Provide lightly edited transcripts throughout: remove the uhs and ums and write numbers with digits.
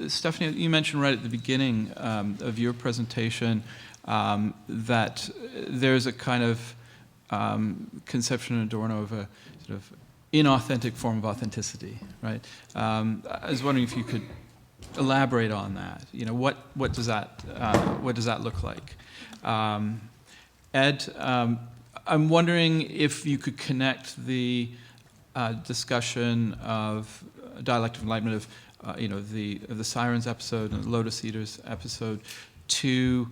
Stephanie, you mentioned right at the beginning of your presentation that there's a kind of conception in Adorno of a sort of inauthentic form of authenticity, right? I was wondering if you could elaborate on that. You know, what does that look like? Ed, I'm wondering if you could connect the discussion of dialectic enlightenment of the Sirens episode and the Lotus Eaters episode to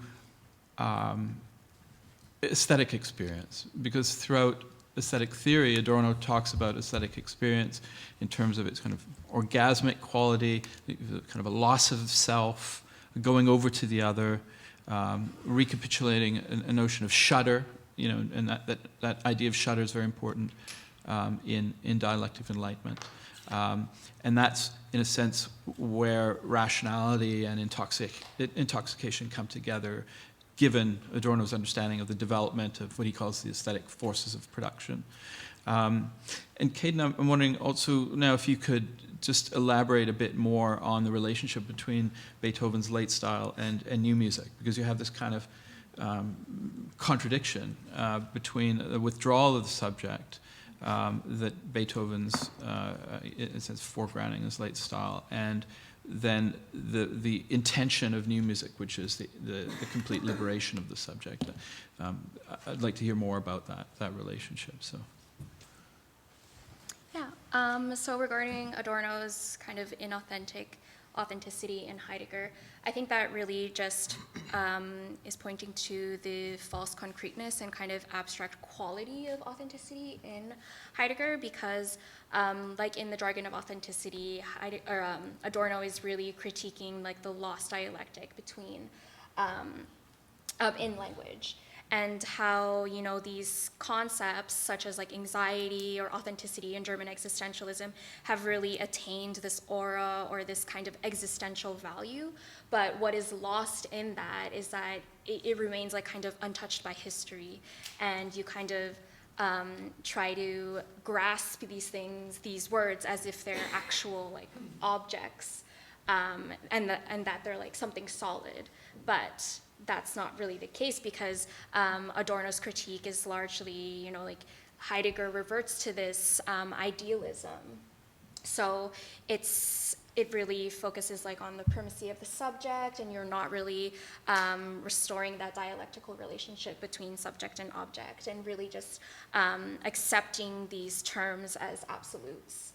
aesthetic experience, because throughout aesthetic theory, Adorno talks about aesthetic experience in terms of its kind of orgasmic quality, kind of a loss of self, going over to the other, recapitulating a notion of shudder, you know, and that idea of shudder is very important in dialectic enlightenment. And that's, in a sense, where rationality and intoxication come together, given Adorno's understanding of the development of what he calls the aesthetic forces of production. And Caden, I'm wondering also now if you could just elaborate a bit more on the relationship between Beethoven's late style and new music, because you have this kind of contradiction between the withdrawal of the subject that Beethoven's in a sense foregrounding his late style, and then the intention of new music, which is the complete liberation of the subject. I'd like to hear more about that relationship. So. Yeah. So regarding Adorno's kind of authenticity in Heidegger, I think that really just is pointing to the false concreteness and kind of abstract quality of authenticity in Heidegger, because like in the jargon of authenticity, Adorno is really critiquing like the lost dialectic between in language, and how, you know, these concepts such as like anxiety or authenticity in German existentialism have really attained this aura or this kind of existential value. But what is lost in that is that it remains like kind of untouched by history, and you kind of try to grasp these things, these words, as if they're actual like objects, and that they're like something solid. But that's not really the case, because Adorno's critique is largely, you know, like Heidegger reverts to this idealism. So it really focuses like on the primacy of the subject, and you're not really restoring that dialectical relationship between subject and object, and really just accepting these terms as absolutes.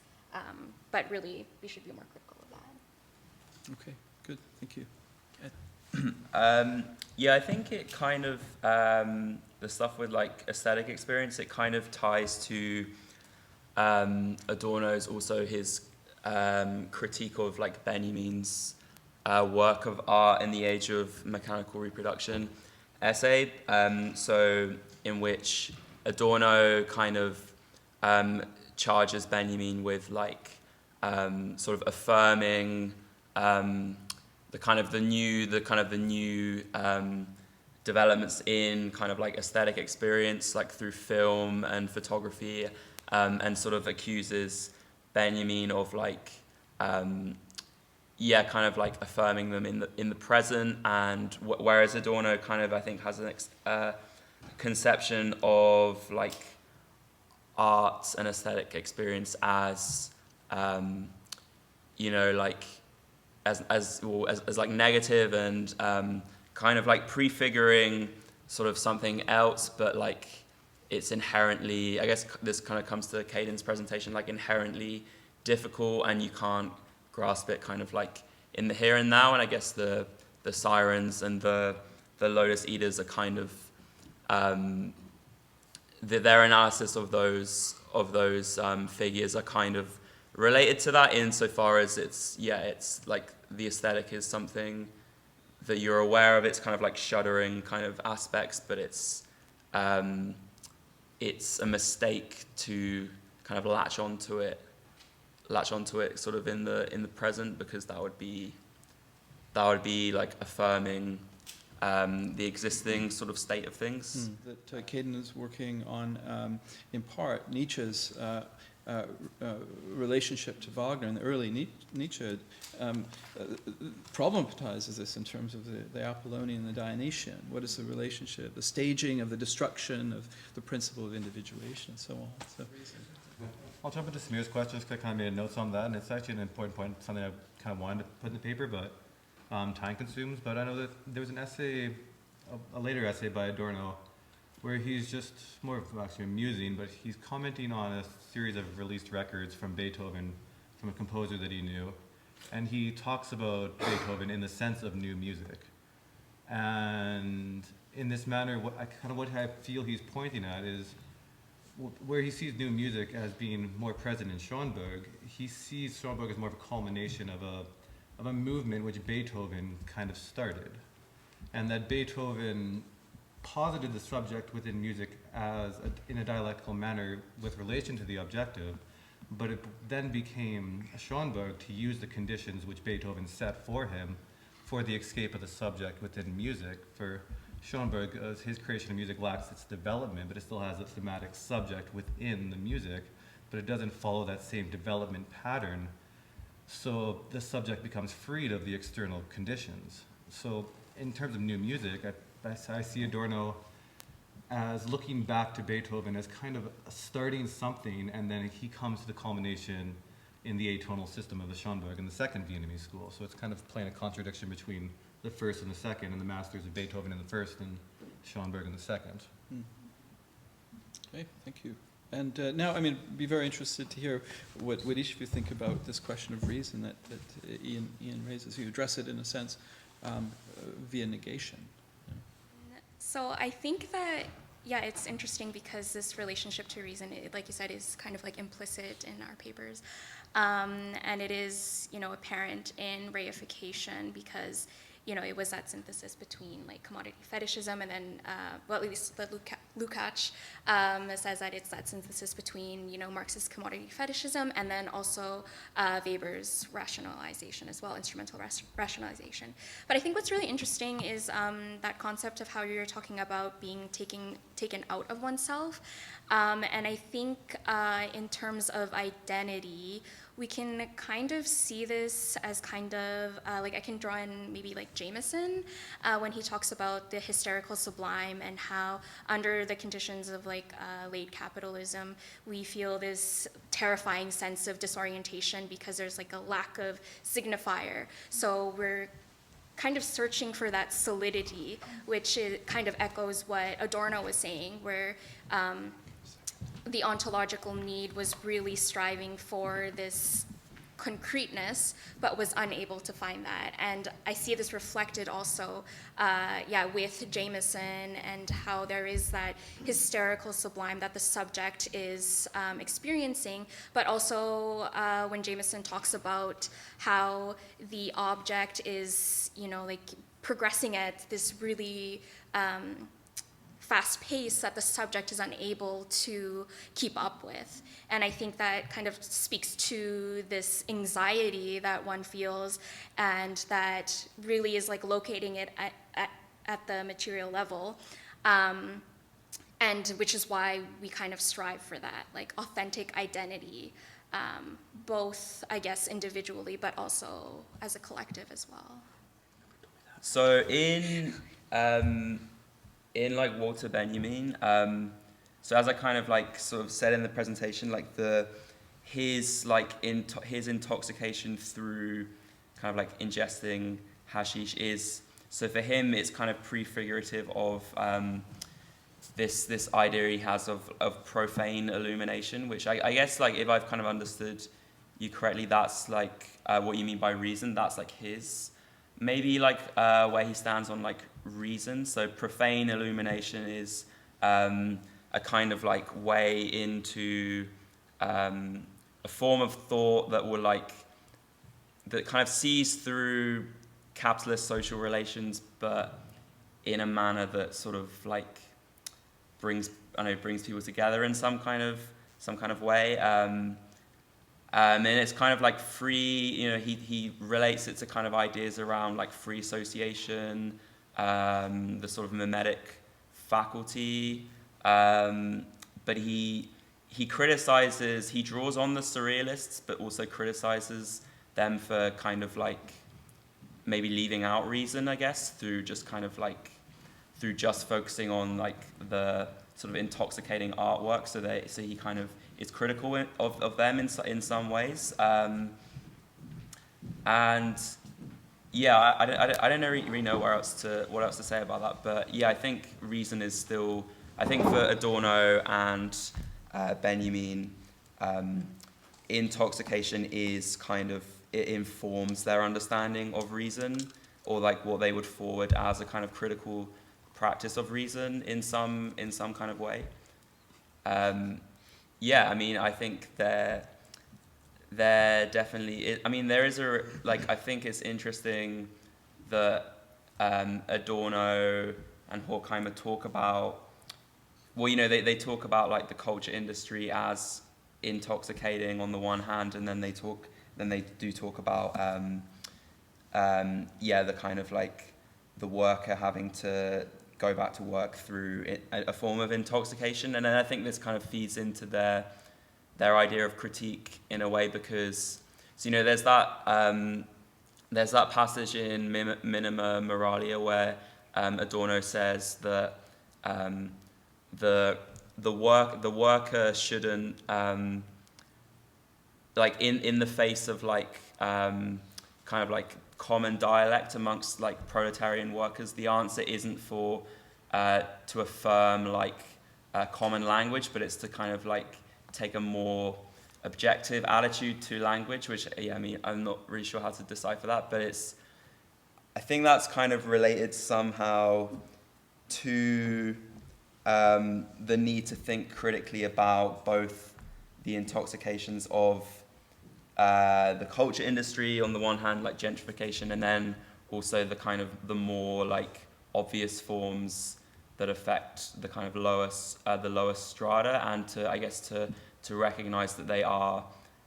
But really, we should be more critical of that. Okay, good, thank you. Yeah, I think it kind of, the stuff with like aesthetic experience, it kind of ties to Adorno's, also his critique of like Benjamin's work of art in the age of mechanical reproduction essay, so in which Adorno kind of charges Benjamin with like sort of affirming the kind of the new developments in kind of like aesthetic experience, like through film and photography, and sort of accuses Benjamin of like, kind of like affirming them in the present, and whereas Adorno kind of, I think, has a conception of like art and aesthetic experience as, you know, like as like negative and kind of like prefiguring sort of something else, but like it's inherently, I guess this kind of comes to Caden's presentation, like inherently difficult, and you can't grasp it kind of like in the here and now. And I guess the Sirens and the Lotus Eaters are kind of their analysis of those figures are kind of related to that, insofar as it's like the aesthetic is something that you're aware of. It's kind of like shuddering kind of aspects, but it's a mistake to kind of latch onto it sort of in the present, because that would be like affirming the existing sort of state of things. That Caden is working on, in part, Nietzsche's uh, uh, relationship to Wagner and the early Nietzsche problematizes this in terms of the Apollonian and the Dionysian. What is the relationship, the staging of the destruction of the principle of individuation, and so on. So, I'll jump into Samir's questions because I kind of made notes on that, and it's actually an important point, something I kind of wanted to put in the paper, but time consumes. But I know that there was an essay, a later essay by Adorno, where he's just more of actually musing, but he's commenting on a series of released records from Beethoven, from a composer that he knew. And he talks about Beethoven in the sense of new music. And in this manner, what I feel he's pointing at is where he sees new music as being more present in Schoenberg, he sees Schoenberg as more of a culmination of a movement which Beethoven kind of started. And that Beethoven posited the subject within music in a dialectical manner with relation to the objective, but it then became Schoenberg to use the conditions which Beethoven set for him for the escape of the subject within music. For Schoenberg, his creation of music lacks its development, but it still has a thematic subject within the music, but it doesn't follow that same development pattern, so the subject becomes freed of the external conditions. So in terms of new music, I see Adorno as looking back to Beethoven as kind of starting something, and then he comes to the culmination in the atonal system of the Schoenberg in the second Viennese school. So it's kind of playing a contradiction between the first and the second, and the masters of Beethoven in the first and Schoenberg in the second. Okay, thank you. And now, I mean, be very interested to hear what each of you think about this question of reason that Ian raises. You address it in a sense via negation. So I think that, yeah, it's interesting because this relationship to reason, like you said, is kind of like implicit in our papers. And it is, apparent in reification because, it was that synthesis between like commodity fetishism and then, well, at least the Lukács says that it's that synthesis between, Marxist commodity fetishism and then also Weber's rationalization as well, instrumental rationalization. But I think what's really interesting is that concept of how you're talking about being taken out of oneself. And I think in terms of identity, we can kind of see this as kind of, like I can draw in maybe like Jameson when he talks about the hysterical sublime and how under the conditions of like late capitalism, we feel this terrifying sense of disorientation because there's like a lack of signifier. So we're kind of searching for that solidity, which kind of echoes what Adorno was saying, where the ontological need was really striving for this concreteness, but was unable to find that. And I see this reflected also, with Jameson and how there is that hysterical sublime that the subject is experiencing, but also when Jameson talks about how the object is, progressing at this really fast pace that the subject is unable to keep up with. And I think that kind of speaks to this anxiety that one feels and that really is like locating it at the material level. And which is why we kind of strive for that, like authentic identity, both, I guess, individually, but also as a collective as well. So in like Walter Benjamin, so as I kind of like sort of said in the presentation, like his intoxication through kind of like ingesting hashish is, so for him it's kind of prefigurative of this idea he has of profane illumination, which I guess like if I've kind of understood you correctly, that's like what you mean by reason. That's like his maybe like where he stands on like reason. So profane illumination is a kind of like way into a form of thought that will that kind of sees through capitalist social relations, but in a manner that sort of like brings people together in some kind of way. And it's kind of like free, he relates it to kind of ideas around like free association, the sort of mimetic faculty, but he he draws on the surrealists, but also criticizes them for kind of like maybe leaving out reason, I guess, through just focusing on like the sort of intoxicating artwork. So he kind of is critical of them in some ways. And yeah, I don't really know what else to say about that. But yeah, I think reason is still, I think for Adorno and Benjamin, intoxication is kind of, it informs their understanding of reason, or like what they would forward as a kind of critical practice of reason in some kind of way. Yeah, I mean, I think they're definitely. I mean, there is I think it's interesting that Adorno and Horkheimer talk about. Well, you know, they talk about like the culture industry as intoxicating on the one hand, and then they do talk about the kind of like the worker having to go back to work through a form of intoxication. And then I think this kind of feeds into their idea of critique in a way, because so, you know, there's that passage in Minima Moralia where Adorno says that the worker shouldn't like in the face of like kind of like common dialect amongst like proletarian workers, the answer isn't to affirm like common language, but it's to kind of like take a more objective attitude to language, which, yeah, I mean, I'm not really sure how to decipher that, but I think that's kind of related somehow to the need to think critically about both the intoxications of the culture industry on the one hand, like gentrification, and then also the kind of the more like obvious forms that affect the kind of the lowest strata, and to recognize that they are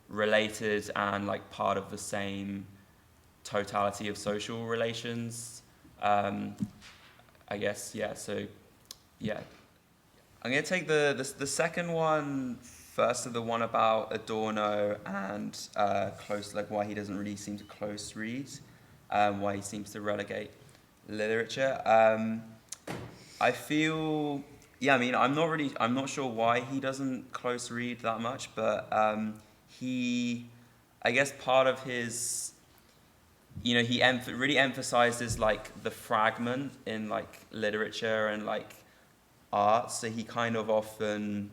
related and like part of the same totality of social relations. I guess, yeah. So, yeah, I'm gonna take the second one first, of the one about Adorno and why he doesn't really seem to close read, why he seems to relegate literature. I feel, yeah, I mean, I'm not sure why he doesn't close read that much, but I guess part of his, you know, he really emphasizes like the fragment in like literature and like art, so he kind of often,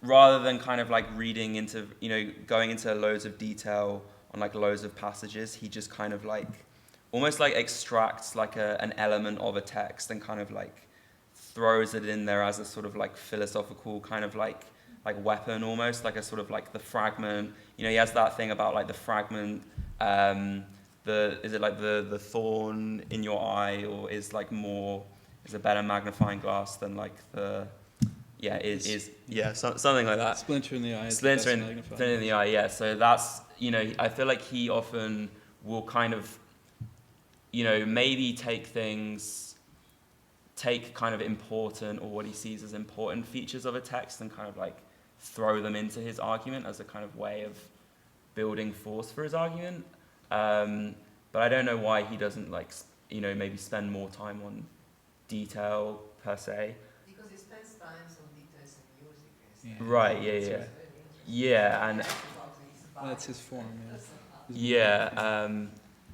rather than kind of like reading into, you know, going into loads of detail on like loads of passages, he just kind of like almost like extracts like an element of a text and kind of like throws it in there as a sort of like philosophical kind of like weapon, almost like a sort of like the fragment. You know, he has that thing about like the fragment, is it like the thorn in your eye, or is a better magnifying glass than like something like that. Splinter in the eye. Splinter in the eye, yeah. So that's, you know, I feel like he often will kind of, you know, maybe take kind of important, or what he sees as important features of a text, and kind of like throw them into his argument as a kind of way of building force for his argument. But I don't know why he doesn't like, you know, maybe spend more time on detail per se. Because he spends time on details in music. Right, yeah. Yeah, and that's his form, yeah.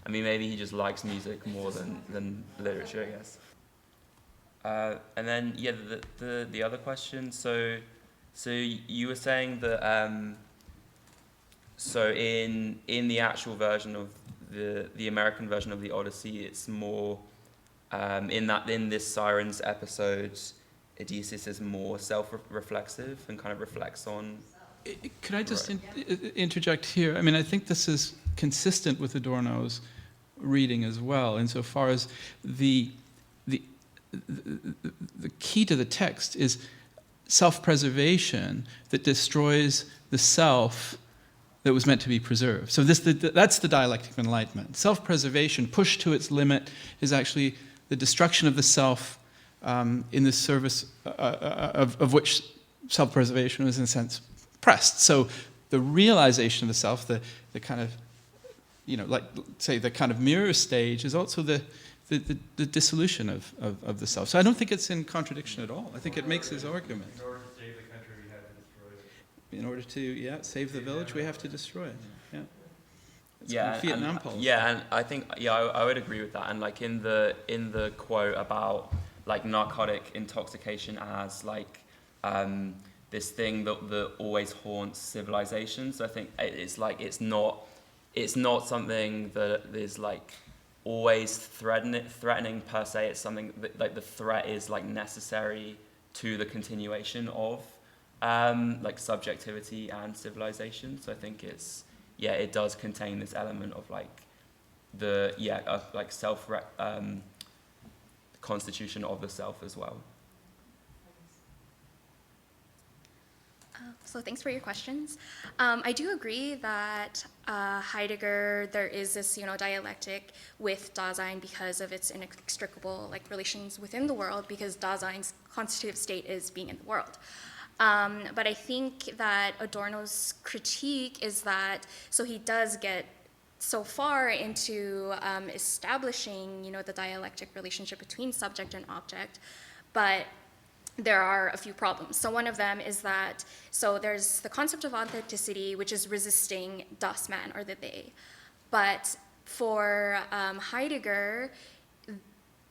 I mean, maybe he just likes music more than literature, I guess. And then, yeah, the other question. So you were saying that so in the actual version of the American version of the Odyssey, it's more in this Sirens episode, Odysseus is more self-reflexive and kind of reflects on. Could I just interject here? I mean, I think this is consistent with Adorno's reading as well, insofar as the key to the text is self-preservation that destroys the self that was meant to be preserved. So that's the dialectic of enlightenment. Self-preservation, pushed to its limit, is actually the destruction of the self in the service of which self-preservation was in a sense pressed. So the realization of the self, the kind of, like say the kind of mirror stage is also the dissolution of the self. So I don't think it's in contradiction at all. I think it makes his argument. In order to save the country, we have to destroy it. In order to save the village, we have to destroy it. Yeah. It's Yeah, kind of Vietnam policy. yeah, and I think I would agree with that. And like in the quote about like narcotic intoxication as like this thing that always haunts civilizations. I think it's like it's not something that is like always threatening per se. It's something that like the threat is like necessary to the continuation of like subjectivity and civilization. So I think it does contain this element of like like self constitution of the self as well. So thanks for your questions. I do agree that Heidegger, there is this, dialectic with Dasein because of its inextricable relations within the world, because Dasein's constitutive state is being in the world. But I think that Adorno's critique is that, so he does get so far into establishing, the dialectic relationship between subject and object, but there are a few problems. So one of them is that, so there's the concept of authenticity, which is resisting das Man, or the they. But for Heidegger,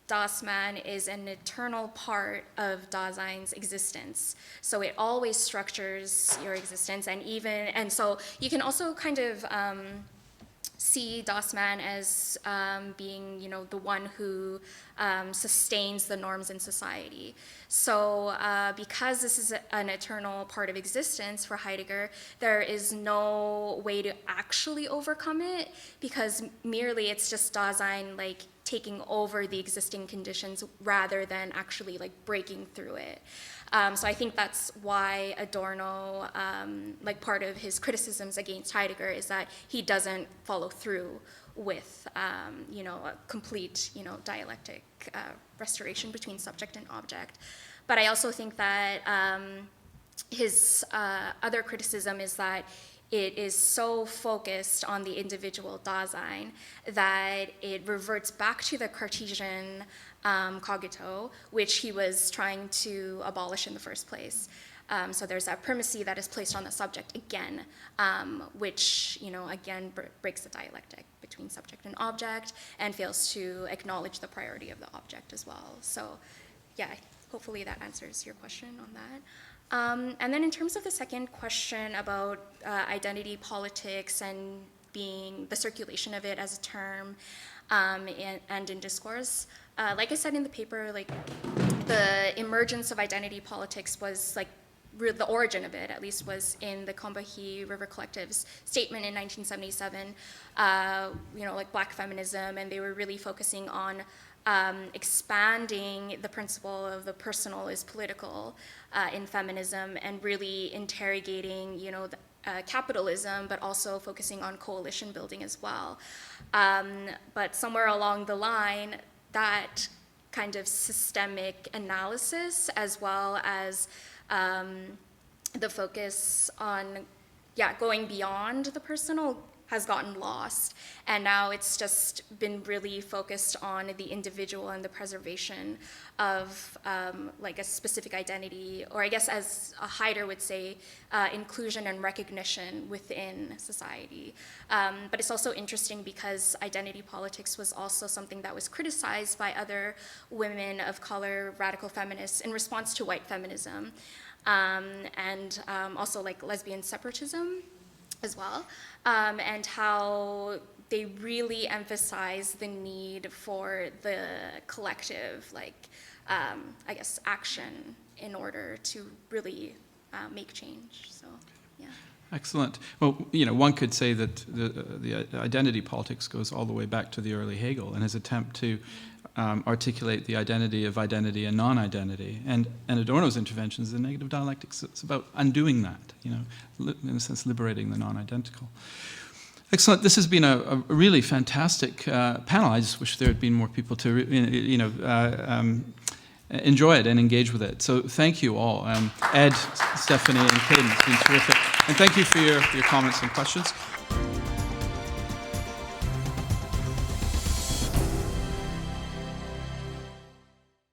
das Man is an eternal part of Dasein's existence. So it always structures your existence, and so you can also kind of see das Man as being, the one who sustains the norms in society. So because this is an eternal part of existence for Heidegger, there is no way to actually overcome it, because merely it's just Dasein taking over the existing conditions rather than actually breaking through it. So I think that's why Adorno, part of his criticisms against Heidegger is that he doesn't follow through with, a complete, dialectic restoration between subject and object. But I also think that his other criticism is that it is so focused on the individual Dasein that it reverts back to the Cartesian cogito, which he was trying to abolish in the first place. So there's that primacy that is placed on the subject again, which, again, breaks the dialectic between subject and object and fails to acknowledge the priority of the object as well. So, yeah, hopefully that answers your question on that. And then in terms of the second question about identity politics and being the circulation of it as a term and in discourse, like I said in the paper, the emergence of identity politics was the origin of it, at least, was in the Combahee River Collective's statement in 1977, Black feminism, and they were really focusing on expanding the principle of the personal is political in feminism, and really interrogating, capitalism, but also focusing on coalition building as well. But somewhere along the line, that kind of systemic analysis, as well as the focus on, going beyond the personal, has gotten lost. And now it's just been really focused on the individual and the preservation of a specific identity, or I guess as a Haider would say, inclusion and recognition within society. But it's also interesting because identity politics was also something that was criticized by other women of color, radical feminists, in response to white feminism. And also lesbian separatism as well, and how they really emphasize the need for the collective, I guess, action in order to really make change. So, yeah. Excellent. Well, one could say that the identity politics goes all the way back to the early Hegel and his attempt to articulate the identity of identity and non-identity. And Adorno's interventions in negative dialectics, it's about undoing that, in a sense liberating the non-identical. Excellent. This has been a really fantastic panel. I just wish there had been more people to, enjoy it and engage with it. So thank you all. Ed, Stephanie, and Caden, it's been terrific. And thank you for your comments and questions.